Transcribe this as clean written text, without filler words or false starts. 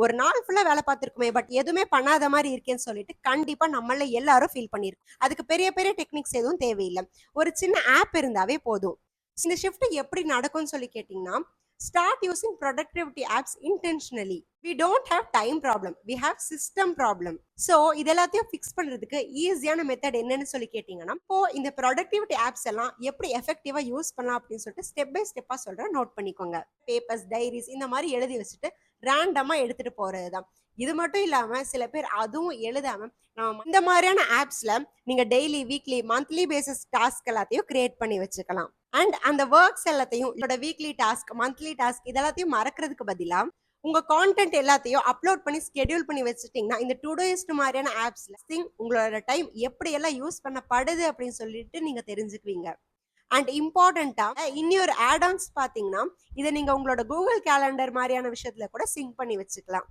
ஒரு நாள் ஃபுல்லா வேலை பார்த்திருக்குமே, பட் எதுவுமே பண்ணாத மாரி இருக்கேன்னு சொல்லிட்டு கண்டிப்பா நம்மள்ல எல்லாரும் ஃபீல் பண்ணியிருக்கோம். அதுக்கு பெரிய பெரிய டெக்னிக்ஸ் எதுவும் தேவையில்ல. ஒரு சின்ன ஆப் இருந்தாவே போதும். இந்த ஷிஃப்ட் எப்படி நடக்கும்னு சொல்லி கேட்டீங்கன்னா, start using productivity apps intentionally. We don't have time problem. We have system problem. So இது எல்லாத்தையும் ஃபிக்ஸ் பண்றதுக்கு ஈஸியான மெத்தட் என்னன்னு சொல்லி கேட்டீங்கன்னா, இப்போ இந்த ப்ரொடக்டிவிட்டி ஆப்ஸ் எல்லாம் எப்படி எஃபெக்டிவா யூஸ் பண்ணலாம் அப்படின்னு சொல்லிட்டு ஸ்டெப் பை ஸ்டெப்பா சொல்றேன், நோட் பண்ணிக்கோங்க. பேப்பர்ஸ், டைரிஸ் இந்த மாதிரி எழுதி வச்சுட்டு ரேண்டமா எடுத்துட்டு போறதுதான். இது மட்டும் இல்லாம சில பேர் அதுவும் எழுதாம இந்த மாதிரியான ஆப்ஸ்ல நீங்க daily, weekly, monthly basis task எல்லாத்தையும் கிரியேட் பண்ணி வச்சுக்கலாம். அண்ட் அந்த ஒர்க்ஸ் எல்லாத்தையும் இதோட வீக்லி டாஸ்க், மந்த்லி டாஸ்க் இதெல்லாத்தையும் மறக்கிறதுக்கு பதிலா உங்க கான்டென்ட் எல்லாத்தையும் அப்லோட் பண்ணி ஸ்கெடியூல் பண்ணி வச்சுட்டீங்கன்னா, இந்த டுடோயிஸ்ட் மாதிரியான ஆப்ஸ்ல உங்களோட டைம் எப்படி எல்லாம் யூஸ் பண்ணப்படுது அப்படின்னு சொல்லிட்டு நீங்க தெரிஞ்சுக்குவீங்க. அண்ட் இம்பார்ட்டன்ட்டா இன்னொரு ஆட் ஆன்ஸ் பாத்தீங்கன்னா, இதை நீங்க உங்களோட கூகுள் கேலண்டர் மாதிரியான விஷயத்துல கூட சிங்க் பண்ணி வச்சுக்கலாம்.